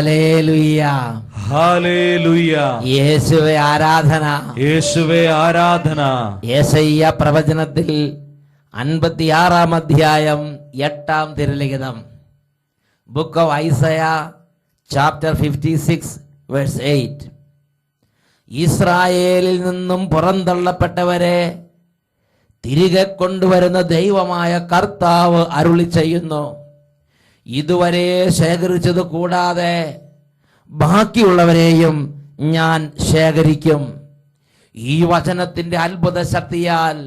Hallelujah, hallelujah. യേശുവേ ആരാധന, യേശുവേ ആരാധന. യെശയ്യാ പ്രവചനത്തിൽ 56 അധ്യായം 8 തിരുലിഖിതം. Book of Isaiah chapter 56 verse 8. ഇസ്രായേലിൽ നിന്നും പുറന്തള്ളപ്പെട്ടവരെ തിരികെ കൊണ്ടുവരുന്ന ദൈവമായ കർത്താവ് അരുളി ചെയ്യുന്നു, ഇതുവരെ ശേഖരിച്ചത് കൂടാതെ ബാക്കിയുള്ളവരെയും ഞാൻ ശേഖരിക്കും. ഈ വചനത്തിന്റെ അത്ഭുത ശക്തിയാൽ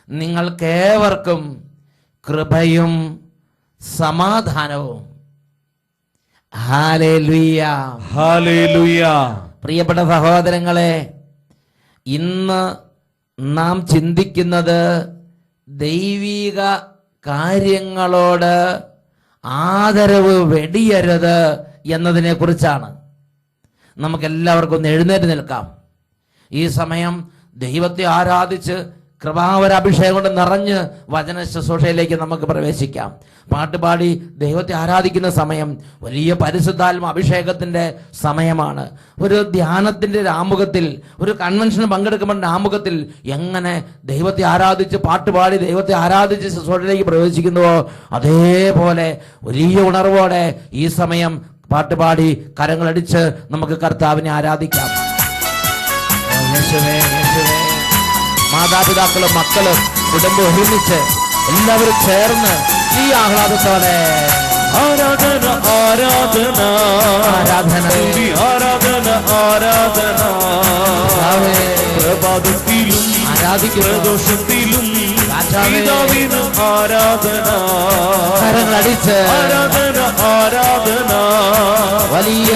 നിങ്ങൾക്കേവർക്കും കൃപയും സമാധാനവും. Hallelujah, hallelujah. പ്രിയപ്പെട്ട സഹോദരങ്ങളെ, ഇന്ന് നാം ചിന്തിക്കുന്നത് ദൈവിക കാര്യങ്ങളോട് ആദരവ് വെടിയരുത് എന്നതിനെ കുറിച്ചാണ്. നമുക്കെല്ലാവർക്കും ഒന്ന് എഴുന്നേറ്റ് നിൽക്കാം. ഈ സമയം ദൈവത്തെ ആരാധിച്ച് കൃപാവര അഭിഷേകം കൊണ്ട് നിറഞ്ഞ് വചന ശുശ്രൂഷയിലേക്ക് നമുക്ക് പ്രവേശിക്കാം. പാട്ടുപാടി ദൈവത്തെ ആരാധിക്കുന്ന സമയം വലിയ പരിശുദ്ധാത്മ അഭിഷേകത്തിന്റെ സമയമാണ്. ഒരു ധ്യാനത്തിന്റെ ആമുഖത്തിൽ, ഒരു കൺവെൻഷന് പങ്കെടുക്കുമ്പോൾ ആമുഖത്തിൽ എങ്ങനെ ദൈവത്തെ ആരാധിച്ച് പാട്ടുപാടി ദൈവത്തെ ആരാധിച്ച് ശുശ്രൂഷയിലേക്ക് പ്രവേശിക്കുന്നുവോ അതേപോലെ വലിയ ഉണർവോടെ ഈ സമയം പാട്ടുപാടി കരങ്ങളടിച്ച് നമുക്ക് കർത്താവിനെ ആരാധിക്കാം. മാതാപിതാക്കളും മക്കളും കുടുംബം ഒരുമിച്ച് എല്ലാവരും ചേർന്ന് ഈ ആഹ്ലാദത്തോടെ ആരാധന ആരാധന ആരാധന ആരാധന ആരാധന. പ്രഭാതത്തിലും പ്രദോഷത്തിലും പിതാവിന് ആരാധന. കരങ്ങളടിച്ച് ആരാധന ആരാധന വലിയ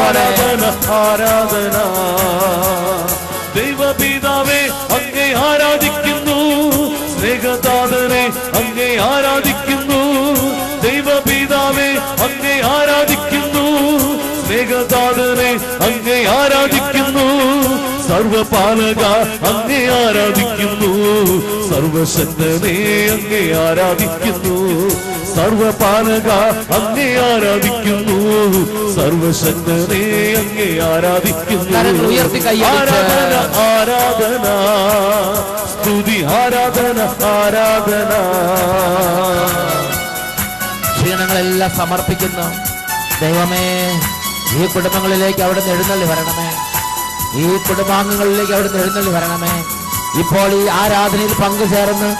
ആരാധന ആരാധന. ദൈവപിതാവേ അങ്ങേ ആരാധിക്കുന്നു, സ്നേഹദാതനെ അങ്ങേ ആരാധിക്കുന്നു. ദൈവപിതാവേ അങ്ങേ ആരാധിക്കുന്നു, സ്നേഹദാതനെ അങ്ങേ ആരാധിക്കുന്നു. സർവപാലക അങ്ങേ ആരാധിക്കുന്നു, സർവശക്തനെ അങ്ങേ ആരാധിക്കുന്നു. സർവപാലക അങ്ങേ ആരാധിക്കുന്നു, സർവശക്തനെ അങ്ങേ ആരാധിക്കുന്നു. ആരാധന ആരാധന സ്തുതി ആരാധന ആരാധന. ക്ഷീണങ്ങളെല്ലാം സമർപ്പിക്കുന്നു. ദൈവമേ, ഈ കുടുംബങ്ങളിലേക്ക് അവിടുന്ന് എഴുന്നള്ളി വരണമേ. ഈ കുടുംബാംഗങ്ങളിലേക്ക് അവിടുന്ന് എഴുന്നള്ളി വരണമേ. ഇപ്പോൾ ഈ ആരാധനയിൽ പങ്കുചേർന്ന്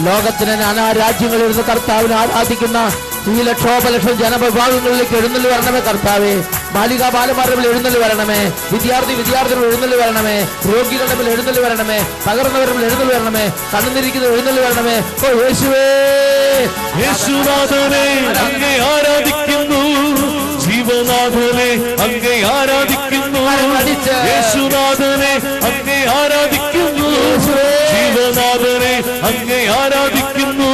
ലോകത്തിന് നാനാ രാജ്യങ്ങളിൽ നിന്ന് കർത്താവിനെ ആരാധിക്കുന്ന ഈ ലക്ഷോപലക്ഷം ജനവിഭാഗങ്ങളിലേക്ക് എഴുന്നള്ളി വരണമേ കർത്താവേ. ബാലികാ ബാലന്മാരുടെ മേൽ എഴുന്നള്ളി വരണമേ. വിദ്യാർത്ഥികൾ എഴുന്നള്ളി വരണമേ. രോഗികളുടെ മേൽ എഴുന്നള്ളി വരണമേ. തകർന്നവരുടെ മേൽ എഴുന്നള്ളി വരണമേ. കണ്ണുനിരിക്കുന്ന എഴുന്നള്ളി വരണമേ. ഓ യേശുവേ, യേശുനാഥനെ അങ്ങേ ആരാധിക്കുന്നു, ജീവനാഥനെ അങ്ങേ ആരാധിക്കുന്നു. യേശുനാഥനെ അങ്ങേ ആരാധിക്കുന്നു, ജീവനാഥനെ അങ്ങേ ആരാധിക്കുന്നു.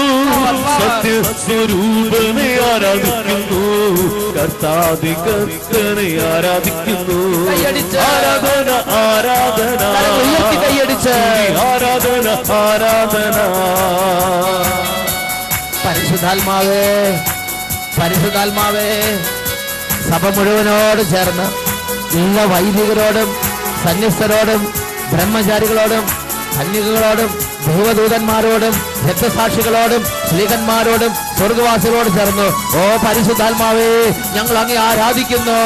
സത്യസ്വരൂപനെ ആരാധിക്കുന്നു, കർത്താധികർത്തനെ ആരാധിക്കുന്നു. ആരാധന ആരാധന ആരാധന ആരാധന. പരിശുദ്ധാത്മാവേ, പരിശുദ്ധാത്മാവേ, സഭ മുഴുവനോട് ചേർന്ന് എല്ലാ വൈദികരോടും സന്യസ്തരോടും ബ്രഹ്മചാരികളോടും കന്യകകളോടും ദൈവദൂതന്മാരോടും രക്തസാക്ഷികളോടും സ്ത്രീകന്മാരോടും സ്വർഗവാസികളോട് ചേർന്നു ഓ പരിശുദ്ധാത്മാവേ ഞങ്ങൾ അങ്ങേ ആരാധിക്കുന്നു.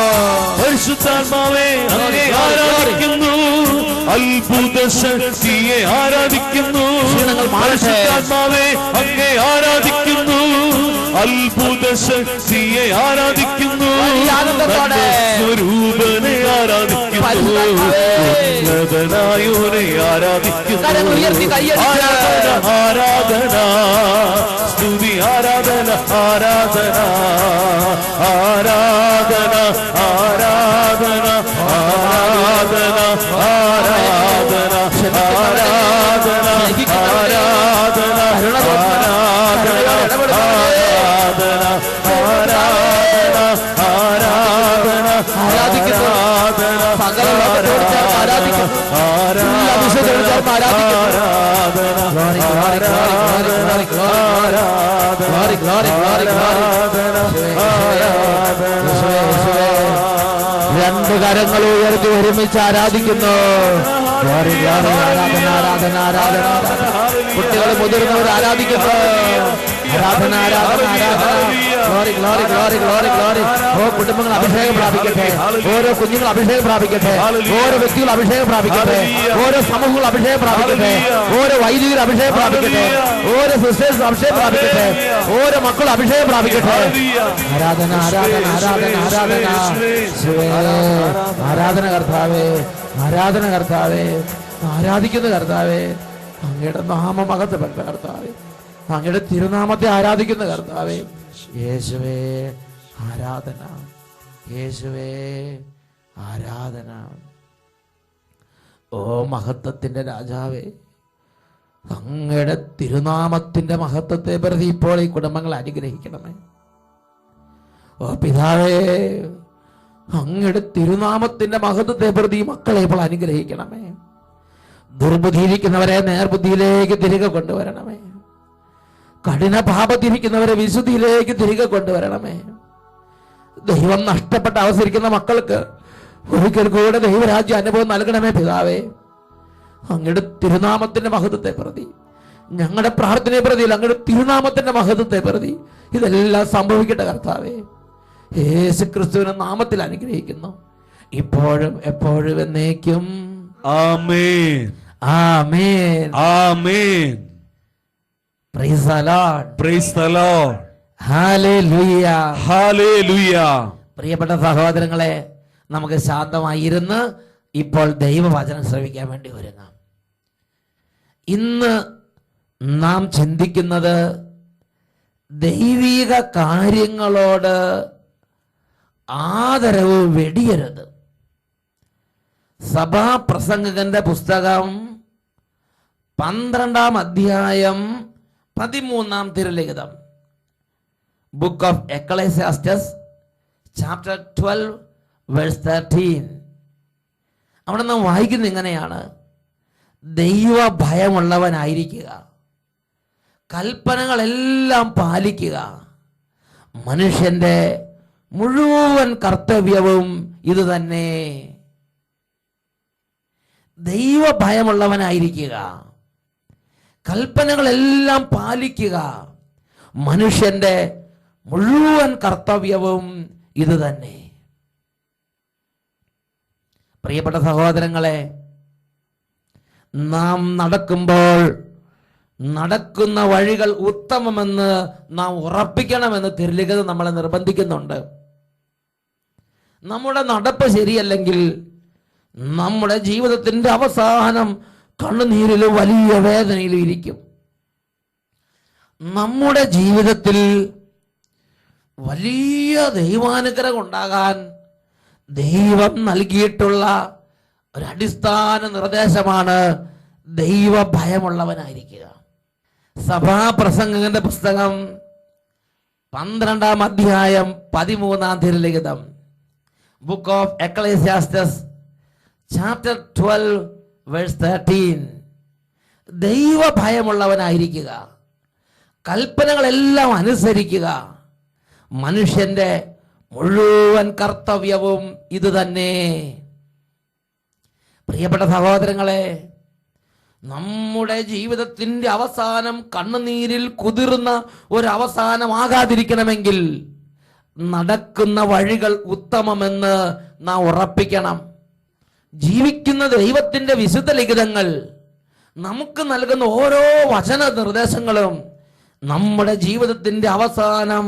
പരിശുദ്ധാത്മാവേ അങ്ങേ ആരാധിക്കുന്നു, അത്ഭുത ശക്തിയെ ആരാധിക്കുന്നു. പരിശുദ്ധാത്മാവേ അങ്ങേ ആരാധിക്കുന്നു, അത്ഭുത ശക്തിയെ ആരാധിക്കുന്നു. സ്വരൂപനെ ആരാധിക്കുന്നു, ഉന്നതനായോനെ ആരാധിക്കുന്നു. ആരാധന ആരാധന സ്തുതി ആരാധന ആരാധന ആരാധന ആരാധന ആരാധന ആരാധന ആരാധന ആരാധന ആരാധന ആരാധിക്കുന്നു. സകല ലോകത്തോട് ചേർന്ന് ആരാധിക്കുന്നു. ആരാധന രണ്ട് കരങ്ങൾ ഉയർത്തി ഒരുമിച്ച് ആരാധിക്കുന്നു. ആരാധന ആരാധന ആരാധന. കുട്ടികൾ മുതിർന്നവർ ആരാധിക്കുന്നു. ആരാധന ആരാധന ആരാധന. Glory glory glory glory glory. ഓ കുടുംബങ്ങൾ അഭിഷേകം പ്രാപിക്കട്ടെ. ഓരോ കുഞ്ഞുങ്ങൾ അഭിഷേകം പ്രാപിക്കട്ടെ. ഓരോ വ്യക്തികൾ അഭിഷേകം പ്രാപിക്കട്ടെ. ഓരോ സമൂഹങ്ങൾ അഭിഷേകം പ്രാപിക്കട്ടെ. ഓരോ വൈദികർ അഭിഷേകം പ്രാപിക്കട്ടെ. ഓരോ സിസ്റ്റേഴ്സ് അഭിഷേകം പ്രാപിക്കട്ടെ. ഓരോ മക്കൾ അഭിഷേകം പ്രാപിക്കട്ടെ. ആരാധന ആരാധന ആരാധന ആരാധന. ആരാധന കർത്താവേ, ആരാധന കർത്താവേ, ആരാധിക്കുന്ന കർത്താവേ, അങ്ങയുടെ നാമമഹത്വപ്പെട്ട കർത്താവേ, അങ്ങയുടെ തിരുനാമത്തെ ആരാധിക്കുന്ന കർത്താവേ. യേശുവേ ആരാധന, യേശുവേ ആരാധന. ഓ മഹത്വത്തിന്റെ രാജാവേ, അങ്ങയുടെ തിരുനാമത്തിന്റെ മഹത്വത്തെ പ്രതി ഇപ്പോൾ ഈ കുടുംബങ്ങളെ അനുഗ്രഹിക്കണമേ. ഓ പിതാവേ, അങ്ങയുടെ തിരുനാമത്തിന്റെ മഹത്വത്തെ പ്രതി മക്കളെ ഇപ്പോൾ അനുഗ്രഹിക്കണമേ. ദുർബുദ്ധിയിരിക്കുന്നവരെ നേർബുദ്ധിയിലേക്ക് തിരികെ കൊണ്ടുവരണമേ. കഠിന പാപത്തിരിക്കുന്നവരെ വിശുദ്ധിയിലേക്ക് തിരികെ കൊണ്ടുവരണമേ. ദൈവം നഷ്ടപ്പെട്ട അവസരിക്കുന്ന മക്കൾക്ക് ഒരിക്കൽ കൂടെ ദൈവരാജ്യ അനുഭവം നൽകണമേ പിതാവേ. അങ്ങയുടെ തിരുനാമത്തിന്റെ മഹത്വത്തെ പ്രതി, ഞങ്ങളുടെ പ്രാർത്ഥനയെ പ്രതി, അങ്ങയുടെ തിരുനാമത്തിന്റെ മഹത്വത്തെ പ്രതി ഇതെല്ലാം സംഭവിക്കട്ടെ കർത്താവേ. യേശു ക്രിസ്തുവിന്റെ നാമത്തിൽ അനുഗ്രഹിക്കുന്നു, ഇപ്പോഴും എപ്പോഴും എന്നേക്കും. ആമേൻ ആമേൻ ആമേൻ. Praise the lord, praise the lord, hallelujah hallelujah. പ്രിയപ്പെട്ട സഹോദരങ്ങളെ, നമുക്ക് ശാന്തമായിരുന്ന് ഇപ്പോൾ ദൈവവചനം ശ്രവിക്കാൻ വേണ്ടി ഒരുങ്ങാം. ഇന്ന് നാം ചിന്തിക്കുന്നത് ദൈവിക കാര്യങ്ങളോട് ആദരവ് വെടിയരുത്. സഭാപ്രസംഗകന്റെ പുസ്തകം 12-ാം അധ്യായം 13-ാം തിരുലിഖിതം, ബുക്ക് ഓഫ് എക്ലേസിയാസ്റ്റസ് ചാപ്റ്റർ 12 വേഴ്സ് 13. അവിടെ നാം വായിക്കുന്നത് ഇങ്ങനെയാണ്: ദൈവ ഭയമുള്ളവനായിരിക്കുക, കൽപ്പനകളെല്ലാം പാലിക്കുക, മനുഷ്യന്റെ മുഴുവൻ കർത്തവ്യവും ഇത് തന്നെ. ദൈവ ഭയമുള്ളവനായിരിക്കുക, കൽപ്പനകളെല്ലാം പാലിക്കുക, മനുഷ്യന്റെ മുഴുവൻ കർത്തവ്യവും ഇത് തന്നെ. പ്രിയപ്പെട്ട സഹോദരങ്ങളെ, നാം നടക്കുമ്പോൾ നടക്കുന്ന വഴികൾ ഉത്തമമെന്ന് നാം ഉറപ്പിക്കണമെന്ന് തിരുലിഖിതം നമ്മളെ നിർബന്ധിക്കുന്നുണ്ട്. നമ്മുടെ നടപ്പ് ശരിയല്ലെങ്കിൽ നമ്മുടെ ജീവിതത്തിന്റെ അവസാനം കണ്ണുനീരിലും വലിയ വേദനയിലും ഇരിക്കും. നമ്മുടെ ജീവിതത്തിൽ വലിയ ദൈവാനുഗ്രഹം ഉണ്ടാകാൻ ദൈവം നൽകിയിട്ടുള്ള ഒരടിസ്ഥാന നിർദ്ദേശമാണ് ദൈവ ഭയമുള്ളവനായിരിക്കുക. സഭാപ്രസംഗകന്റെ പുസ്തകം 12-ാം അധ്യായം 13-ാം തിരുലിഖിതം, ബുക്ക് ഓഫ് എക്ലേസിയാസ്റ്റസ് ചാപ്റ്റർ 12 വേഴ്സ് 13. ദൈവ ഭയമുള്ളവനായിരിക്കുക, കൽപ്പനകളെല്ലാം അനുസരിക്കുക, മനുഷ്യന്റെ മുഴുവൻ കർത്തവ്യവും ഇത് തന്നെ. പ്രിയപ്പെട്ട സഹോദരങ്ങളെ, നമ്മുടെ ജീവിതത്തിന്റെ അവസാനം കണ്ണുനീരിൽ കുതിർന്ന ഒരു അവസാനമാകാതിരിക്കണമെങ്കിൽ നടക്കുന്ന വഴികൾ ഉത്തമമെന്ന് നാം ഉറപ്പിക്കണം. ജീവിക്കുന്ന ദൈവത്തിന്റെ വിശുദ്ധ ലിഖിതങ്ങൾ നമുക്ക് നൽകുന്ന ഓരോ വചന നിർദ്ദേശങ്ങളും നമ്മുടെ ജീവിതത്തിന്റെ അവസാനം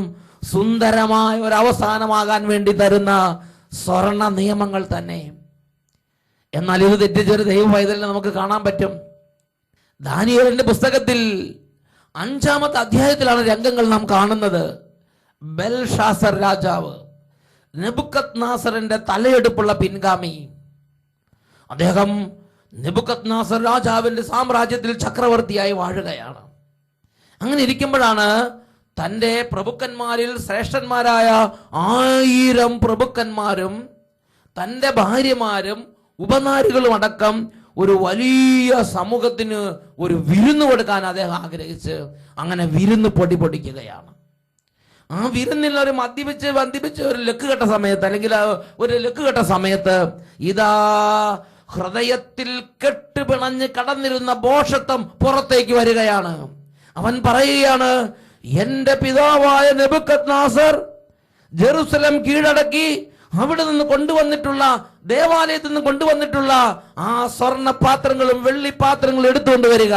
സുന്ദരമായ ഒരു അവസാനമാകാൻ വേണ്ടി തരുന്ന സ്വർണ്ണ നിയമങ്ങൾ തന്നെ. എന്നാൽ ഇത് തെറ്റിച്ചൊരു ദൈവ പൈതലിനെ നമുക്ക് കാണാൻ പറ്റും. ദാനിയേലിന്റെ പുസ്തകത്തിൽ 5-ാമത്തെ അധ്യായത്തിലാണ് രംഗങ്ങൾ നാം കാണുന്നത്. ബെൽഷാസർ രാജാവ്, നെബുക്കദ്നാസറിന്റെ തലയെടുപ്പുള്ള പിൻഗാമി, അദ്ദേഹം നെബുക്കദ്നാസർ രാജാവിന്റെ സാമ്രാജ്യത്തിൽ ചക്രവർത്തിയായി വാഴുകയാണ്. അങ്ങനെ ഇരിക്കുമ്പോഴാണ് തൻ്റെ പ്രഭുക്കന്മാരിൽ ശ്രേഷ്ഠന്മാരായ 1000 പ്രഭുക്കന്മാരും തൻ്റെ ഭാര്യമാരും ഉപനാരികളും അടക്കം ഒരു വലിയ സമൂഹത്തിന് ഒരു വിരുന്ന് കൊടുക്കാൻ അദ്ദേഹം ആഗ്രഹിച്ച് അങ്ങനെ വിരുന്ന് പൊടിപൊടിക്കുകയാണ്. ആ വിരുന്നിൽ ഒരു മദ്യപിച്ച് ഒരു ലക്ക് കെട്ട സമയത്ത്, അല്ലെങ്കിൽ ഒരു ലക്ക് കെട്ട സമയത്ത് ഇതാ ഹൃദയത്തിൽ കെട്ടുപിണഞ്ഞ് കടന്നിരുന്ന ഭോഷത്വം പുറത്തേക്ക് വരികയാണ്. അവൻ പറയുകയാണ്, എന്റെ പിതാവായ നെബൂഖദ്നേസർ ജെറുസലം കീഴടക്കി അവിടെ നിന്ന് കൊണ്ടുവന്നിട്ടുള്ള, ദേവാലയത്തിൽ നിന്ന് കൊണ്ടുവന്നിട്ടുള്ള ആ സ്വർണ്ണ പാത്രങ്ങളും വെള്ളി പാത്രങ്ങളും എടുത്തുകൊണ്ട് വരിക.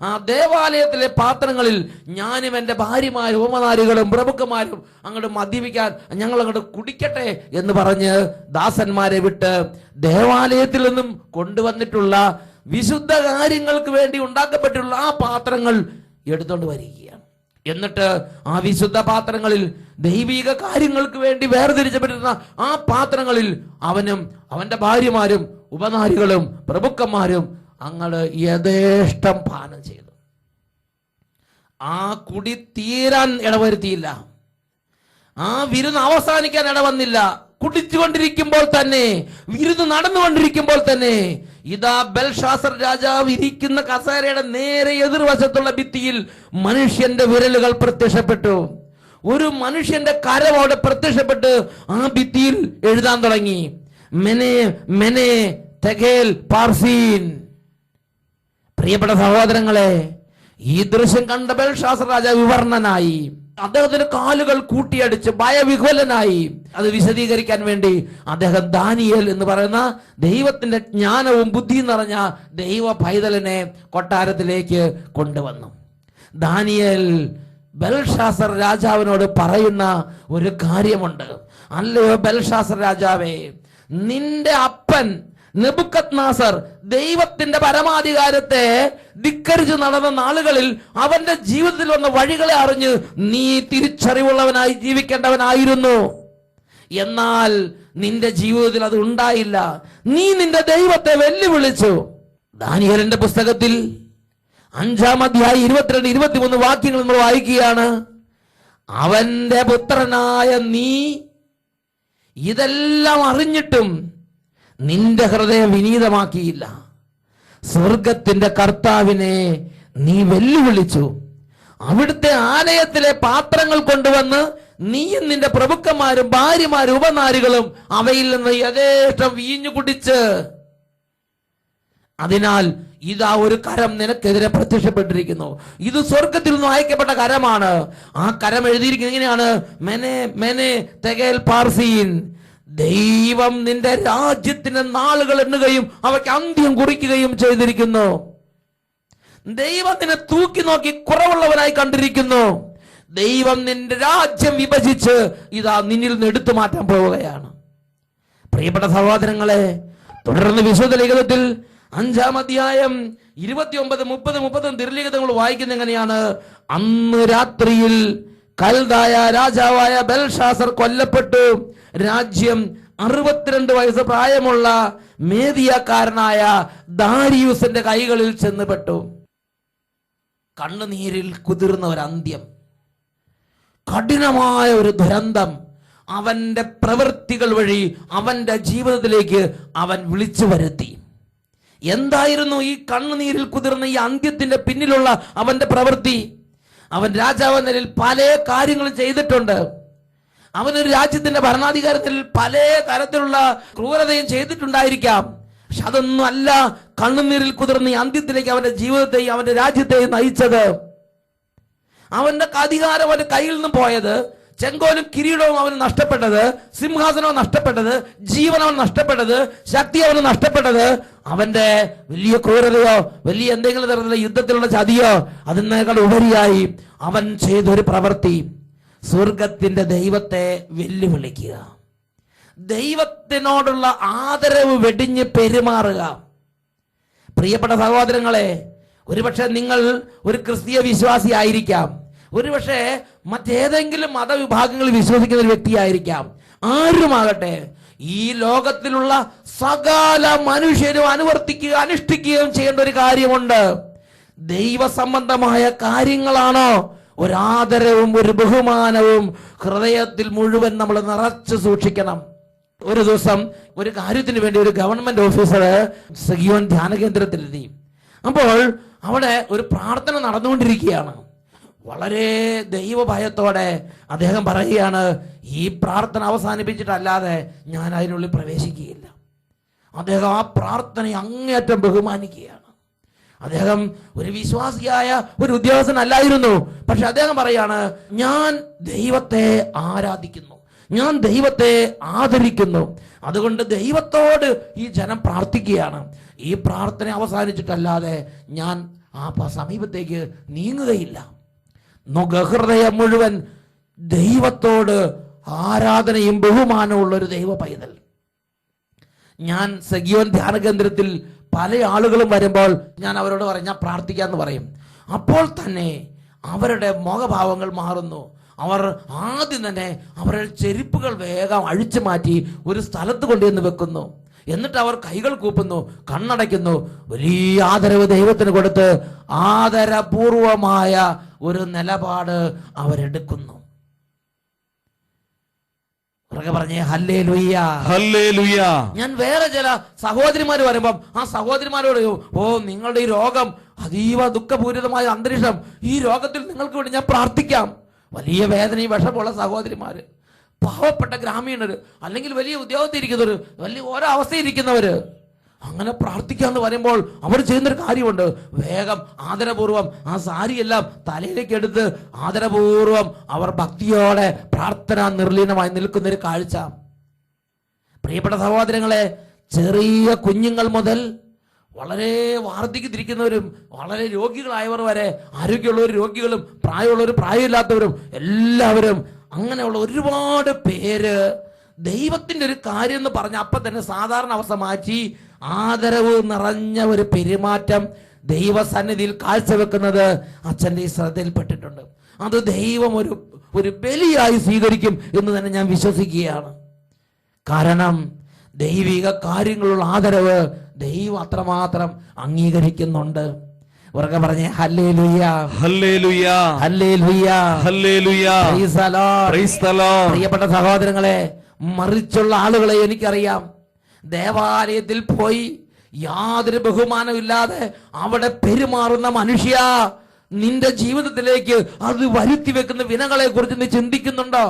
ആ ദേവാലയത്തിലെ പാത്രങ്ങളിൽ ഞാനും എൻ്റെ ഭാര്യമാരും ഉപനാരികളും പ്രഭുക്കന്മാരും അങ്ങോട്ട് മദ്യപിക്കാൻ ഞങ്ങൾ അങ്ങോട്ട് കുടിക്കട്ടെ എന്ന് പറഞ്ഞ് ദാസന്മാരെ വിട്ട് ദേവാലയത്തിൽ നിന്നും കൊണ്ടുവന്നിട്ടുള്ള വിശുദ്ധ കാര്യങ്ങൾക്ക് വേണ്ടി ഉണ്ടാക്കപ്പെട്ടുള്ള ആ പാത്രങ്ങൾ എടുത്തുകൊണ്ട് വരികയാണ്. എന്നിട്ട് ആ വിശുദ്ധ പാത്രങ്ങളിൽ ദൈവിക കാര്യങ്ങൾക്ക് വേണ്ടി വേർതിരിച്ചപ്പെട്ടിരുന്ന ആ പാത്രങ്ങളിൽ അവനും അവന്റെ ഭാര്യമാരും ഉപനാരികളും പ്രഭുക്കന്മാരും അങ്ങട് യഥേഷ്ടം പാനം ചെയ്തു. ആ കുടി തീരാൻ ഇടവരുത്തിയില്ല, ആ വിരുന്ന് അവസാനിക്കാൻ ഇടവന്നില്ല. കുടിച്ചുകൊണ്ടിരിക്കുമ്പോൾ തന്നെ, വിരുന്ന് നടന്നുകൊണ്ടിരിക്കുമ്പോൾ തന്നെ ഇതാ ബെൽഷാസർ രാജാവ് ഇരിക്കുന്ന കസേരയുടെ നേരെ എതിർവശത്തുള്ള ഭിത്തിയിൽ മനുഷ്യന്റെ വിരലുകൾ പ്രത്യക്ഷപ്പെട്ടു. ഒരു മനുഷ്യന്റെ കരം അവിടെ പ്രത്യക്ഷപ്പെട്ട് ആ ഭിത്തിയിൽ എഴുതാൻ തുടങ്ങി, മെനെ മെനെ തെഗേൽ പാർസീൻ. പ്രിയപ്പെട്ട സഹോദരങ്ങളെ, ഈ ദൃശ്യം കണ്ട ബെൽഷാസർ രാജാവ് വിവർണനായി. അദ്ദേഹത്തിന്റെ കാലുകൾ കൂട്ടിയടിച്ച് ഭയവിഹ്വലനായി. അത് വിശദീകരിക്കാൻ വേണ്ടി അദ്ദേഹം ദാനിയേൽ എന്ന് പറയുന്ന ദൈവത്തിന്റെ ജ്ഞാനവും ബുദ്ധിയും നിറഞ്ഞ ദൈവ പൈതലിനെ കൊട്ടാരത്തിലേക്ക് കൊണ്ടുവന്നു. ദാനിയേൽ ബെൽഷാസർ രാജാവിനോട് പറയുന്ന ഒരു കാര്യമുണ്ട്. അല്ലയോ ബെൽഷാസർ രാജാവേ, നിന്റെ അപ്പൻ നെബൂഖദ്നേസർ ദൈവത്തിന്റെ പരമാധികാരത്തെ ധിക്കരിച്ചു നടന്ന നാളുകളിൽ അവന്റെ ജീവിതത്തിൽ വന്ന വഴികളെ അറിഞ്ഞ് നീ തിരിച്ചറിവുള്ളവനായി ജീവിക്കേണ്ടവനായിരുന്നു. എന്നാൽ നിന്റെ ജീവിതത്തിൽ അത് ഉണ്ടായില്ല. നീ നിന്റെ ദൈവത്തെ വെല്ലുവിളിച്ചു. ദാനിയേലിന്റെ പുസ്തകത്തിൽ 5-ാം അധ്യായം 22-23 വാക്യങ്ങൾ നമ്മൾ വായിക്കുകയാണ്. അവന്റെ പുത്രനായ നീ ഇതെല്ലാം അറിഞ്ഞിട്ടും നിന്റെ ഹൃദയം വിനീതമാക്കിയില്ല. സ്വർഗത്തിന്റെ കർത്താവിനെ നീ വെല്ലുവിളിച്ചു. അവിടുത്തെ ആലയത്തിലെ പാത്രങ്ങൾ കൊണ്ടുവന്ന് നീയും നിന്റെ പ്രഭുക്കന്മാരും ഭാര്യമാരും ഉപനാരികളും അവയിൽ നിന്ന് യഥേഷ്ടം വീഞ്ഞു കുടിച്ച്, അതിനാൽ ഇതാ ഒരു കരം നിനക്കെതിരെ പ്രത്യക്ഷപ്പെട്ടിരിക്കുന്നു. ഇത് സ്വർഗത്തിൽ നിന്ന് അയക്കപ്പെട്ട കരമാണ്. ആ കരം എഴുതിയിരിക്കുന്നത് ഇങ്ങനെയാണ്, മെനെ മെനെ തെഗേൽ പാർസീൻ. ദൈവം നിന്റെ രാജ്യത്തിന് നാളുകൾ എണ്ണുകയും അവയ്ക്ക് അന്ത്യം കുറിക്കുകയും ചെയ്തിരിക്കുന്നു. ദൈവം നിന്നെ തൂക്കി നോക്കി കുറവുള്ളവനായി കണ്ടിരിക്കുന്നു. ദൈവം നിന്റെ രാജ്യം വിഭജിച്ച് ഇതാ നിന്നിൽ നിന്ന് എടുത്തു മാറ്റാൻ പോവുകയാണ്. പ്രിയപ്പെട്ട സഹോദരങ്ങളെ, തുടർന്ന് വിശുദ്ധ ലിഖിതത്തിൽ 5-ാം അധ്യായം 29, 30, 30 തിരുലിഖിതങ്ങൾ വായിക്കുന്ന എങ്ങനെയാണ്, അന്ന് രാത്രിയിൽ കൽദായ രാജാവായ ബെൽഷാസർ കൊല്ലപ്പെട്ടു. രാജ്യം 62 വയസ്സ് പ്രായമുള്ള മേദിയക്കാരനായ ദാരിയൂസിന്റെ കൈകളിൽ ചെന്നുപെട്ടു. കണ്ണുനീരിൽ കുതിർന്ന ഒരു അന്ത്യം, കഠിനമായ ഒരു ദുരന്തം അവന്റെ പ്രവൃത്തികൾ വഴി അവന്റെ ജീവിതത്തിലേക്ക് അവൻ വിളിച്ചു വരുത്തി. എന്തായിരുന്നു ഈ കണ്ണുനീരിൽ കുതിർന്ന ഈ അന്ത്യത്തിന്റെ പിന്നിലുള്ള അവന്റെ പ്രവൃത്തി? അവൻ രാജാവ് എന്ന നിലയിൽ പല കാര്യങ്ങളും ചെയ്തിട്ടുണ്ട്. അവനൊരു രാജ്യത്തിന്റെ ഭരണാധികാരത്തിൽ പല തരത്തിലുള്ള ക്രൂരതയും ചെയ്തിട്ടുണ്ടായിരിക്കാം. പക്ഷെ അതൊന്നും അല്ല കണ്ണുനീരിൽ കുതിർന്ന ഈ അന്ത്യത്തിലേക്ക് അവന്റെ ജീവിതത്തെയും അവന്റെ രാജ്യത്തെയും നയിച്ചത്. അവന്റെ അധികാരം അവന്റെ കയ്യിൽ നിന്നും പോയത്, ചെങ്കോലും കിരീടവും അവന് നഷ്ടപ്പെട്ടത്, സിംഹാസനവും നഷ്ടപ്പെട്ടത്, ജീവനവൻ നഷ്ടപ്പെട്ടത്, ശക്തി അവന് നഷ്ടപ്പെട്ടത്, അവന്റെ വലിയ ക്രൂരതയോ വലിയ എന്തെങ്കിലും തരത്തിലുള്ള യുദ്ധത്തിലുള്ള ചതിയോ അതിനേക്കാൾ ഉപരിയായി അവൻ ചെയ്തൊരു പ്രവൃത്തി, സ്വർഗത്തിന്റെ ദൈവത്തെ വെല്ലുവിളിക്കുക, ദൈവത്തിനോടുള്ള ആദരവ് വെടിഞ്ഞ് പെരുമാറുക. പ്രിയപ്പെട്ട സഹോദരങ്ങളെ, ഒരുപക്ഷെ നിങ്ങൾ ഒരു ക്രിസ്തീയ വിശ്വാസി ആയിരിക്കാം, ഒരുപക്ഷെ മറ്റേതെങ്കിലും മതവിഭാഗങ്ങളിൽ വിശ്വസിക്കുന്ന ഒരു വ്യക്തിയായിരിക്കാം. ആരുമാകട്ടെ, ഈ ലോകത്തിലുള്ള സകല മനുഷ്യരും അനുവർത്തിക്കുക അനുഷ്ഠിക്കുകയും ചെയ്യേണ്ട ഒരു കാര്യമുണ്ട്. ദൈവസംബന്ധമായ കാര്യങ്ങളാണോ ഒരാദരവും ഒരു ബഹുമാനവും ഹൃദയത്തിൽ മുഴുവൻ നമ്മൾ നിറച്ചു സൂക്ഷിക്കണം. ഒരു ദിവസം ഒരു കാര്യത്തിന് വേണ്ടി ഒരു ഗവൺമെന്റ് ഓഫീസർ സഗിയോൻ ധ്യാന കേന്ദ്രത്തിലെത്തി. അപ്പോൾ അവിടെ ഒരു പ്രാർത്ഥന നടന്നുകൊണ്ടിരിക്കുകയാണ്. വളരെ ദൈവഭയത്തോടെ അദ്ദേഹം പറയുകയാണ്, ഈ പ്രാർത്ഥന അവസാനിപ്പിച്ചിട്ടല്ലാതെ ഞാൻ അതിനുള്ളിൽ പ്രവേശിക്കുകയില്ല. അദ്ദേഹം ആ പ്രാർത്ഥനയെ അങ്ങേയറ്റം ബഹുമാനിക്കുകയാണ്. അദ്ദേഹം ഒരു വിശ്വാസിയായ ഒരു ഉദ്യോഗസ്ഥനല്ലായിരുന്നു. പക്ഷെ അദ്ദേഹം പറയാണ്, ഞാൻ ദൈവത്തെ ആരാധിക്കുന്നു, ഞാൻ ദൈവത്തെ ആദരിക്കുന്നു. അതുകൊണ്ട് ദൈവത്തോട് ഈ ജനം പ്രാർത്ഥിക്കുകയാണ്. ഈ പ്രാർത്ഥന അവസാനിച്ചിട്ടല്ലാതെ ഞാൻ ആ സമീപത്തേക്ക് നീങ്ങുകയില്ല. ഹൃദയം മുഴുവൻ ദൈവത്തോട് ആരാധനയും ബഹുമാനവും ഉള്ളൊരു ദൈവ പൈതൽ. ഞാൻ സഗിയോൻ ധ്യാന കേന്ദ്രത്തിൽ പല ആളുകളും വരുമ്പോൾ ഞാൻ അവരോട് പറയും, ഞാൻ പ്രാർത്ഥിക്കാന്ന് പറയും. അപ്പോൾ തന്നെ അവരുടെ മുഖഭാവങ്ങൾ മാറുന്നു. അവർ ആദ്യം തന്നെ അവരുടെ ചെരുപ്പുകൾ വേഗം അഴിച്ചു മാറ്റി ഒരു സ്ഥലത്ത് കൊണ്ടുവന്ന് വെക്കുന്നു. എന്നിട്ട് അവർ കൈകൾ കൂപ്പുന്നു, കണ്ണടയ്ക്കുന്നു, വലിയ ആദരവ് ദൈവത്തിന് കൊടുത്ത് ആദരപൂർവമായ ഒരു നിലപാട് അവരെടുക്കുന്നു. പറഞ്ഞേ ഹല്ലേലൂയ, ഹല്ലേലൂയ. ഞാൻ വേറെ ചില സഹോദരിമാർ വരുമ്പം ആ സഹോദരിമാരോട്, ഓ നിങ്ങളുടെ ഈ രോഗം അതീവ ദുഃഖപൂരിതമായ അന്തരീക്ഷം, ഈ രോഗത്തിൽ നിങ്ങൾക്ക് വേണ്ടി ഞാൻ പ്രാർത്ഥിക്കാം. വലിയ വേദനയും വിഷമുള്ള സഹോദരിമാര്, പാവപ്പെട്ട ഗ്രാമീണര്, അല്ലെങ്കിൽ വലിയ ഉദ്യോഗത്തിൽ ഇരിക്കുന്നവര്, വലിയ ഓരോ അവസ്ഥയിരിക്കുന്നവര്, അങ്ങനെ പ്രാർത്ഥിക്കാന്ന് പറയുമ്പോൾ അവർ ചെയ്യുന്നൊരു കാര്യമുണ്ട്. വേഗം ആദരപൂർവം ആ സാരിയെല്ലാം തലയിലേക്ക് എടുത്ത് ആദരപൂർവം അവർ ഭക്തിയോടെ പ്രാർത്ഥന നിർലീനമായി നിൽക്കുന്നൊരു കാഴ്ച. പ്രിയപ്പെട്ട സഹോദരങ്ങളെ, ചെറിയ കുഞ്ഞുങ്ങൾ മുതൽ വളരെ വാർദ്ധക്യത്തിരിക്കുന്നവരും വളരെ രോഗികളായവർ വരെ, ആരോഗ്യമുള്ളവർ രോഗികളും പ്രായമുള്ളവരും പ്രായമില്ലാത്തവരും എല്ലാവരും, അങ്ങനെയുള്ള ഒരുപാട് പേര് ദൈവത്തിന്റെ ഒരു കാര്യം എന്ന് പറഞ്ഞ അപ്പം തന്നെ സാധാരണ അവസ്ഥ മാറ്റി ആദരവ് നിറഞ്ഞ ഒരു പെരുമാറ്റം ദൈവസന്നിധിയിൽ കാഴ്ചവെക്കുന്നത് അച്ഛൻ്റെ ഈ ശ്രദ്ധയിൽപ്പെട്ടിട്ടുണ്ട്. അത് ദൈവം ഒരു ബലിയായി സ്വീകരിക്കും എന്ന് തന്നെ ഞാൻ വിശ്വസിക്കുകയാണ്. കാരണം ദൈവിക കാര്യങ്ങളുള്ള ആദരവ് ദൈവം അത്രമാത്രം അംഗീകരിക്കുന്നുണ്ട്. ഉറക്കെ പറഞ്ഞേ hallelujah, hallelujah, hallelujah, hallelujah. Price the lord, praise the Lord. പ്രിയപ്പെട്ട സഹോദരങ്ങളെ, മറിച്ചുള്ള ആളുകളെ എനിക്കറിയാം. ദേവാലയത്തിൽ പോയി യാതൊരു ബഹുമാനമില്ലാതെ അവിടെ പെരുമാറുന്ന മനുഷ്യ, നിന്റെ ജീവിതത്തിലേക്ക് അത് വരുത്തി വെക്കുന്ന വിനകളെ കുറിച്ച് നീ ചിന്തിക്കുന്നുണ്ടോ?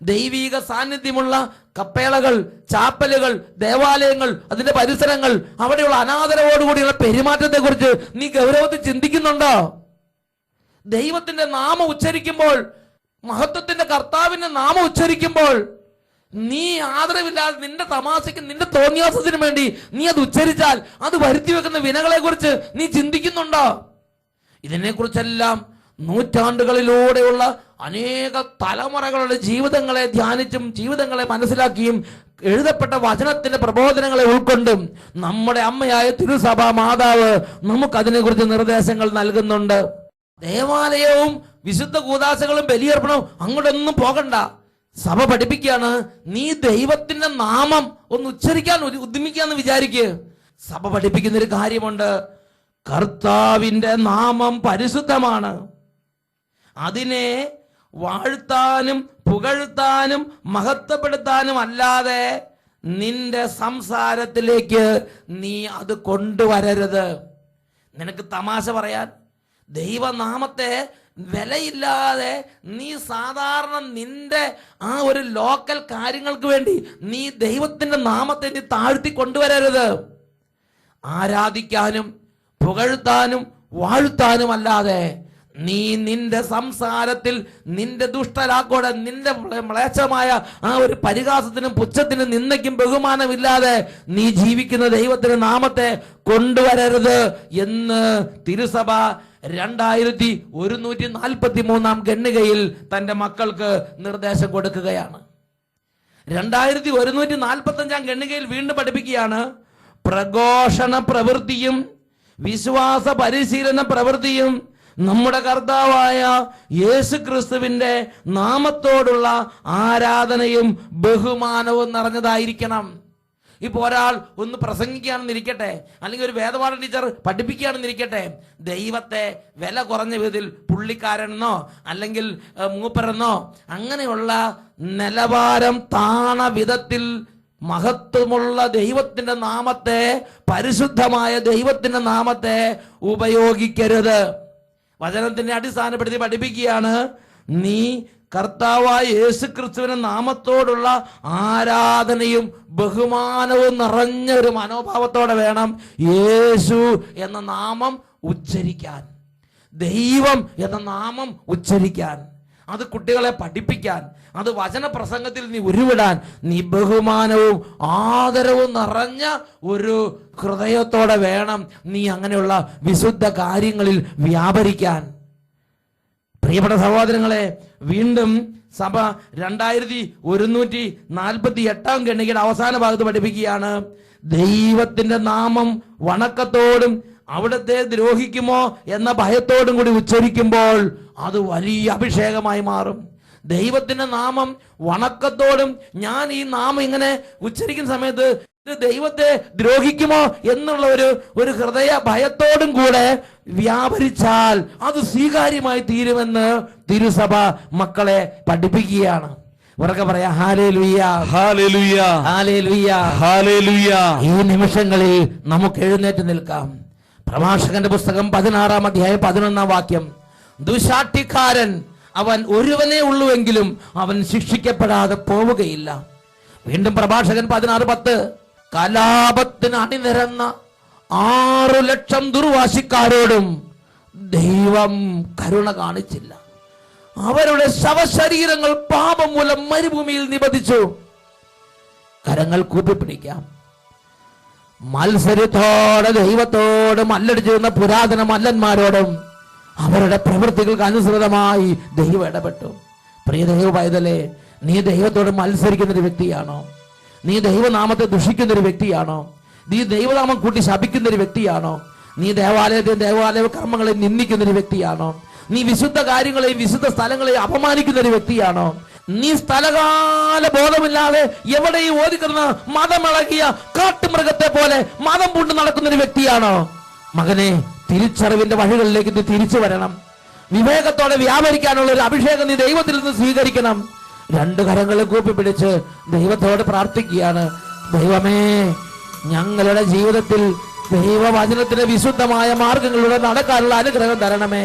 ദൈവിക സാന്നിധ്യമുള്ള കപ്പേളകൾ, ചാപ്പലുകൾ, ദേവാലയങ്ങൾ, അതിന്റെ പരിസരങ്ങൾ, അവിടെയുള്ള അനാദരവോടുകൂടിയുള്ള പെരുമാറ്റത്തെ കുറിച്ച് നീ ഗൗരവത്തിൽ ചിന്തിക്കുന്നുണ്ടോ? ദൈവത്തിന്റെ നാമം ഉച്ചരിക്കുമ്പോൾ, മഹത്വത്തിന്റെ കർത്താവിന്റെ നാമം ഉച്ചരിക്കുമ്പോൾ നീ ആദരവില്ലാതെ നിന്റെ തമാശയ്ക്ക്, നിന്റെ തോന്നിയാസത്തിനും വേണ്ടി നീ അത് ഉച്ചരിച്ചാൽ അത് വരുത്തി വെക്കുന്ന വിനകളെ കുറിച്ച് നീ ചിന്തിക്കുന്നുണ്ടോ? ഇതിനെക്കുറിച്ചെല്ലാം നൂറ്റാണ്ടുകളിലൂടെയുള്ള അനേക തലമുറകളുടെ ജീവിതങ്ങളെ ധ്യാനിച്ചും ജീവിതങ്ങളെ മനസ്സിലാക്കിയും എഴുതപ്പെട്ട വചനത്തിന്റെ പ്രബോധനങ്ങളെ ഉൾക്കൊണ്ടും നമ്മുടെ അമ്മയായ തിരുസഭ മാതാവ് നമുക്കതിനെ കുറിച്ച് നിർദ്ദേശങ്ങൾ നൽകുന്നുണ്ട്. ദേവാലയവും വിശുദ്ധ കൂദാശകളും ബലിയർപ്പണവും അങ്ങോട്ടൊന്നും പോകണ്ട. സഭ പഠിപ്പിക്കുകയാണ്, നീ ദൈവത്തിന്റെ നാമം ഒന്ന് ഉച്ചരിക്കാൻ ഉദ്യമിക്കാന്ന് വിചാരിക്കുക. സഭ പഠിപ്പിക്കുന്ന ഒരു കാര്യമുണ്ട്, കർത്താവിന്റെ നാമം പരിശുദ്ധമാണ്. അതിനെ വാഴ്ത്താനും പുകഴ്ത്താനും മഹത്വപ്പെടുത്താനും അല്ലാതെ നിന്റെ സംസാരത്തിലേക്ക് നീ അത് കൊണ്ടുവരരുത്. നിനക്ക് തമാശ പറയാൻ, ദൈവനാമത്തെ വിലയില്ലാതെ നീ സാധാരണ നിന്റെ ആ ഒരു ലോക്കൽ കാര്യങ്ങൾക്ക് വേണ്ടി നീ ദൈവത്തിന്റെ നാമത്തെ നീ താഴ്ത്തി കൊണ്ടുവരരുത്. ആരാധിക്കാനും പുകഴ്ത്താനും വാഴ്ത്താനും അല്ലാതെ നീ നിന്റെ സംസാരത്തിൽ നിന്റെ ദുഷ്ടലാക്കോടെ, നിന്റെ മ്ലേച്ഛമായ ആ ഒരു പരിഹാസത്തിനും പുച്ഛത്തിനും നിന്ദയ്ക്കും ബഹുമാനമില്ലാതെ നീ ജീവിക്കുന്ന ദൈവത്തിന്റെ നാമത്തെ കൊണ്ടുവരരുത് എന്ന് തിരുസഭ 2143 ഖണ്ഡികയിൽ തന്റെ മക്കൾക്ക് നിർദ്ദേശം കൊടുക്കുകയാണ്. 2145 ഖണ്ഡികയിൽ വീണ്ടും പഠിപ്പിക്കുകയാണ്, പ്രഘോഷണ പ്രവൃത്തിയും വിശ്വാസ പരിശീലന പ്രവൃത്തിയും നമ്മുടെ കർത്താവായ യേശു ക്രിസ്തുവിന്റെ നാമത്തോടുള്ള ആരാധനയും ബഹുമാനവും നിറഞ്ഞതായിരിക്കണം. ഇപ്പൊ ഒരാൾ ഒന്ന് പ്രസംഗിക്കുകയാണെന്നിരിക്കട്ടെ, അല്ലെങ്കിൽ ഒരു വേദപാഠ ടീച്ചർ പഠിപ്പിക്കുകയാണെന്നിരിക്കട്ടെ, ദൈവത്തെ വില കുറഞ്ഞ വിധത്തിൽ പുള്ളിക്കാരനെന്നോ അല്ലെങ്കിൽ മൂപ്പരെന്നോ അങ്ങനെയുള്ള നിലവാരം താണ വിധത്തിൽ മഹത്വമുള്ള ദൈവത്തിന്റെ നാമത്തെ, പരിശുദ്ധമായ ദൈവത്തിന്റെ നാമത്തെ ഉപയോഗിക്കരുത്. വചനത്തിന്റെ അടിസ്ഥാനപ്പെടുത്തി പഠിപ്പിക്കുകയാണ്, നീ കർത്താവായ യേശു ക്രിസ്തുവിന്റെ നാമത്തോടുള്ള ആരാധനയും ബഹുമാനവും നിറഞ്ഞ ഒരു മനോഭാവത്തോടെ വേണം യേശു എന്ന നാമം ഉച്ചരിക്കാൻ, ദൈവം എന്ന നാമം ഉച്ചരിക്കാൻ, അത് കുട്ടികളെ പഠിപ്പിക്കാൻ, അത് വചനപ്രസംഗത്തിൽ നീ ഉരുവിടാൻ നീ ബഹുമാനവും ആദരവും നിറഞ്ഞ ഒരു ഹൃദയത്തോടെ വേണം നീ അങ്ങനെയുള്ള വിശുദ്ധ കാര്യങ്ങളിൽ വ്യാപരിക്കാൻ. പ്രിയപ്പെട്ട സഹോദരങ്ങളെ, വീണ്ടും സഭ 2148 ഖണ്ഡികയുടെ അവസാന ഭാഗത്ത് പഠിപ്പിക്കുകയാണ്, ദൈവത്തിന്റെ നാമം വണക്കത്തോടും അവിടുത്തെ ദ്രോഹിക്കുമോ എന്ന ഭയത്തോടും കൂടി ഉച്ചരിക്കുമ്പോൾ അത് വലിയ അഭിഷേകമായി മാറും. ദൈവത്തിന്റെ നാമം വണക്കത്തോടും, ഞാൻ ഈ നാമം ഇങ്ങനെ ഉച്ചരിക്കുന്ന സമയത്ത് ഇത് ദൈവത്തെ ദ്രോഹിക്കുമോ എന്നുള്ള ഒരു ഹൃദയ ഭയത്തോടും കൂടെ വ്യാപരിച്ചാൽ അത് സ്വീകാര്യമായി തീരുമെന്ന് തിരുസഭ മക്കളെ പഠിപ്പിക്കുകയാണ്. ഉറക്കെ പറയാ ഹല്ലേലൂയ, ഹല്ലേലൂയ, ഹല്ലേലൂയ, ഹല്ലേലൂയ. ഈ നിമിഷങ്ങളിൽ നമുക്ക് എഴുന്നേറ്റ് നിൽക്കാം. പ്രഭാഷകന്റെ പുസ്തകം 16-ാം അധ്യായം 11-ാം വാക്യം, ദുശാഠ്യക്കാരൻ അവൻ ഒരുവനേ ഉള്ളുവെങ്കിലും അവൻ ശിക്ഷിക്കപ്പെടാതെ പോവുകയില്ല. വീണ്ടും പ്രഭാഷകൻ 16:10, കലാപത്തിന് അണിനിരന്ന 6 ലക്ഷം ദുർവാശിക്കാരോടും ദൈവം കരുണ കാണിച്ചില്ല. അവരുടെ ശവശരീരങ്ങൾ പാപം മൂലം മരുഭൂമിയിൽ നിബന്ധിച്ചു. കരങ്ങൾ കൂപ്പിപ്പിടിക്കാം. മത്സരത്തോടെ ദൈവത്തോട് മല്ലടിച്ചിരുന്ന പുരാതന മല്ലന്മാരോടും അവരുടെ പ്രവൃത്തികൾക്ക് അനുസൃതമായി ദൈവം ഇടപെട്ടു. പ്രിയ ദൈവ പൈതലേ, നീ ദൈവത്തോട് മത്സരിക്കുന്ന ഒരു വ്യക്തിയാണോ? നീ ദൈവനാമത്തെ ദുഷിക്കുന്ന ഒരു വ്യക്തിയാണോ? നീ ദൈവനാമം കൂട്ടി ശപിക്കുന്ന ഒരു വ്യക്തിയാണോ? നീ ദേവാലയ കർമ്മങ്ങളെ നിന്ദിക്കുന്ന ഒരു വ്യക്തിയാണോ? നീ വിശുദ്ധ കാര്യങ്ങളെയും വിശുദ്ധ സ്ഥലങ്ങളെയും അപമാനിക്കുന്ന ഒരു വ്യക്തിയാണോ? നീ സ്ഥലകാല ബോധമില്ലാതെ എവിടെയും ഓടിക്കുന്ന മതമിളകിയ കാട്ടുമൃഗത്തെ പോലെ മതം പൂണ്ട് നടക്കുന്ന ഒരു വ്യക്തിയാണോ? മകനെ, തിരിച്ചറിവിന്റെ വഴികളിലേക്ക് നീ തിരിച്ചു വരണം. വിവേകത്തോടെ വ്യാപരിക്കാനുള്ള ഒരു അഭിഷേകം നീ ദൈവത്തിൽ നിന്ന് സ്വീകരിക്കണം. 2 കരങ്ങളും കൂപ്പിപ്പിടിച്ച് ദൈവത്തോട് പ്രാർത്ഥിക്കുകയാണ്, ദൈവമേ, ഞങ്ങളുടെ ജീവിതത്തിൽ ദൈവവചനത്തിന്റെ വിശുദ്ധമായ മാർഗങ്ങളിലൂടെ നടക്കാനുള്ള അനുഗ്രഹം തരണമേ.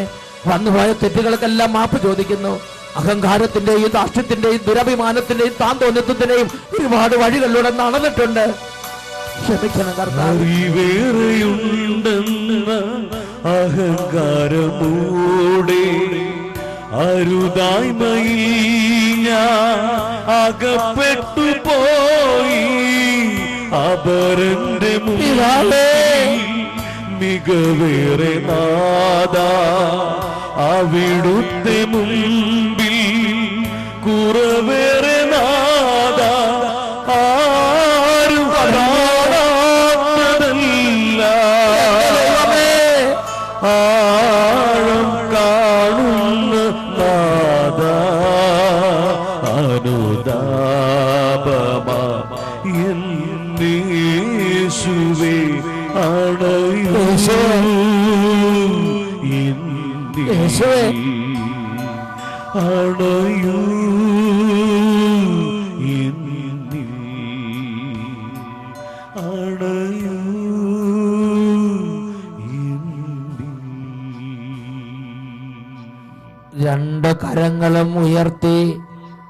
വന്നുപോയ തെറ്റുകൾക്കെല്ലാം മാപ്പ് ചോദിക്കുന്നു. അഹങ്കാരത്തിന്റെയും ദാഷ്ട്യത്തിന്റെയും ദുരഭിമാനത്തിന്റെയും താന്തോന്നിത്വത്തിന്റെയും ഒരുപാട് വഴികളിലൂടെ നടന്നിട്ടുണ്ട്. ക്ഷമിക്കണം കർത്താവേ. അഹങ്കാരമൂടെ അരുതായ്മയിൽ അകപ്പെട്ടു പോയി. അപരന്റെ മുന്നിൽ മികവേറെ നാദ, അവിടുത്തെ മുമ്പിൽ കുറവേറെ നാദ. ആരും കാണാത്തതല്ല, ആഴം കാണുന്ന നാദ. അനുതാപമാ യേശുവേ അണയൂ, അണയൂ അണയൂ. 2 കരങ്ങളും ഉയർത്തി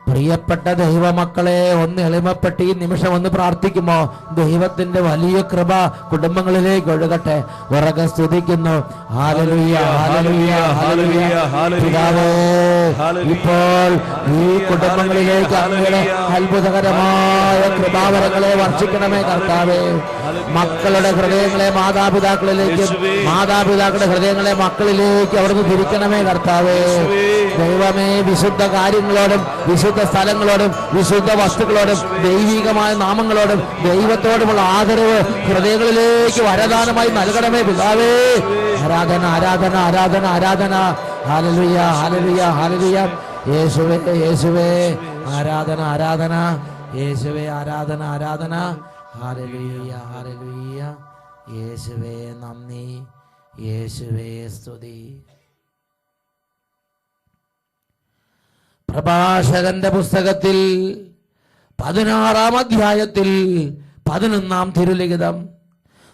പ്രിയപ്പെട്ട ദൈവമക്കളെ ഒന്ന് എളിമപ്പെട്ട് ഈ നിമിഷം ഒന്ന് പ്രാർത്ഥിക്കുമോ? ദൈവത്തിന്റെ വലിയ കൃപ കുടുംബങ്ങളിലേക്ക് ഒഴുകട്ടെ. ഉറക്കെ സ്തുതിക്കുന്നു. Hallelujah, hallelujah, hallelujah. പിതാവേ, ഇപ്പോൾ ഈ കുടുംബങ്ങളിലേക്ക് അങ്ങയുടെ അത്ഭുതകരമായ കൃപാവരങ്ങളെ വർഷിക്കണമേ കർത്താവേ. മക്കളുടെ ഹൃദയങ്ങളെ മാതാപിതാക്കളിലേക്കും മാതാപിതാക്കളുടെ ഹൃദയങ്ങളെ മക്കളിലേക്ക് അവിടുന്ന് തിരിക്കണമേ കർത്താവേ. ദൈവമേ, വിശുദ്ധ കാര്യങ്ങളോടും വിശുദ്ധ സ്ഥലങ്ങളോടും വിശുദ്ധ വസ്തുക്കളോടും ദൈവികമായ നാമങ്ങളോടും ദൈവത്തോടുമുള്ള ആദരവ് ഹൃദയങ്ങളിലേക്ക് വരദാനമായി നൽകണമേ പിതാവേ. ആരാധന, ആരാധന, ആരാധന, ആരാധന. Hallelujah, hallelujah, hallelujah. യേശുവേ, യേശുവേ, ആരാധന, ആരാധന. യേശുവേ, ആരാധന, ആരാധന. Hallelujah, hallelujah. യേശുവേ നന്ദി, യേശുവേ സ്തുതി. പ്രഭാഷകന്റെ പുസ്തകത്തിൽ 16-ാം അധ്യായത്തിൽ 11-ാം തിരുലിഖിതം,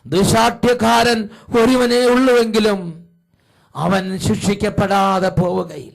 ദുശാഠ്യക്കാരൻ ഒരുവനേ ഉള്ളുവെങ്കിലും അവൻ ശിക്ഷിക്കപ്പെടാതെ പോവുകയില്ല.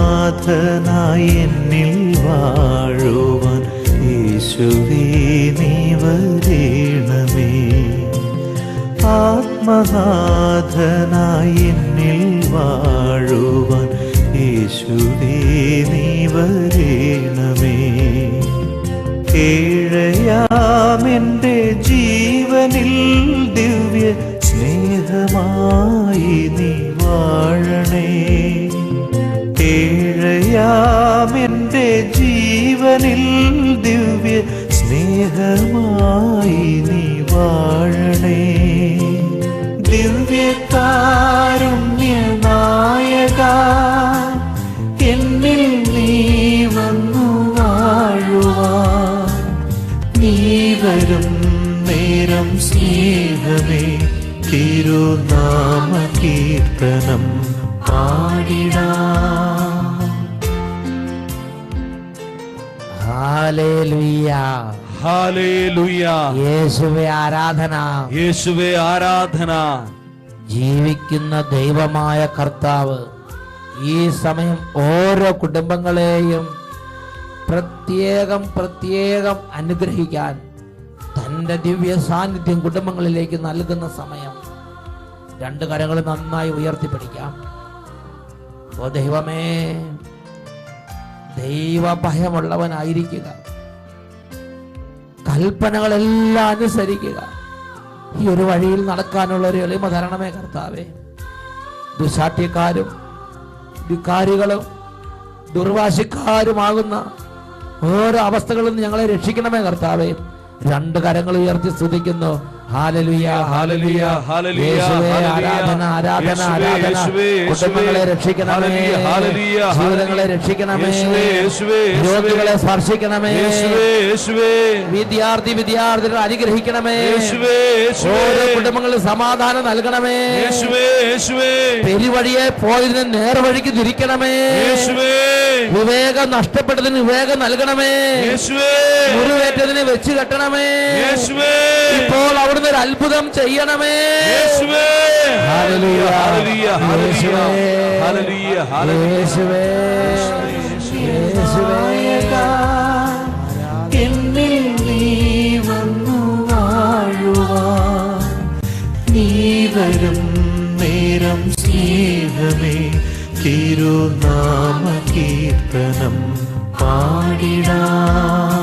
ആത്മനാഥനായി എന്നിൽ വാഴുവാൻ യേശുവേ നീ വരേണമേ. ആത്മനാഥനായി എന്നിൽ വാഴുവാൻ യേശുവേ നീ വരേണമേ. കേഴയാമെൻ്റെ ജീവനിൽ ദിവ്യ സ്നേഹമായി നീ വാഴണേ. കേഴയാമെൻ്റെ ജീവനിൽ ദിവ്യ സ്നേഹമായി നീ വാഴണേ. ദിവ്യകാരുണ്യനായക എന്നിൽ നീ വന്നു വാഴുവാൻ. നീ വരും നേരം സ്നേഹമേ തിരുനാമ കീർത്തനം പാടിടാം. Hallelujah, hallelujah. യേശുവേ ആരാധന, യേശുവേ ആരാധന. ജീവിക്കുന്ന ദൈവമായ കർത്താവ് ഈ സമയം ഓരോ കുടുംബങ്ങളെയും പ്രത്യേകം അനുഗ്രഹിക്കാൻ തൻ്റെ ദിവ്യ സാന്നിധ്യം കുടുംബങ്ങളിലേക്ക് നൽകുന്ന സമയം. രണ്ട് കരങ്ങൾ നന്നായി ഉയർത്തിപ്പിടിക്കാം. ഓ ദൈവമേ, ദൈവഭയമുള്ളവനായിരിക്കുക, കൽപ്പനകളെല്ലാം അനുസരിക്കുക. ഈ ഒരു വഴിയിൽ നടക്കാനുള്ള ഒരു എളിമ തരണമേ കർത്താവേ. ദുശാഠ്യക്കാരും വികാരികളും ദുർവാശിക്കാരുമാകുന്ന ഓരോ അവസ്ഥകളിൽ നിന്ന് ഞങ്ങളെ രക്ഷിക്കണമേ കർത്താവേ. രണ്ട് കരങ്ങൾ ഉയർത്തി സ്തുതിക്കുന്നു. Hallelujah, hallelujah, hallelujah. ആരാധന, ആരാധന, ആരാധന. കുടുംബങ്ങളെ രക്ഷിക്കണമേ, ജീവിതങ്ങളെ രക്ഷിക്കണമേ, രോഗികളെ സ്പർശിക്കണമേ, വിദ്യാർത്ഥികളെ അനുഗ്രഹിക്കണമേ, ഓരോ കുടുംബങ്ങളിൽ സമാധാനം നൽകണമേ, പെരുവഴിയെ പോയതിന് നേർവഴിക്ക് തിരിക്കണമേ, വിവേകം നഷ്ടപ്പെട്ടതിന് വിവേകം നൽകണമേ, മുറിവേറ്റതിന് വെച്ച് കെട്ടണമേ, ഇപ്പോൾ അവിടുന്ന് ഒരു അത്ഭുതം ചെയ്യണമേ. Hallelujah, hallelujah, hallelujah, hallelujah. എന്നിൽ നീ വന്നു വാഴുവാൻ. നീ വരും നേരം സ്നേഹമേ തിരുനാമ കീർത്തനം പാടിടാം.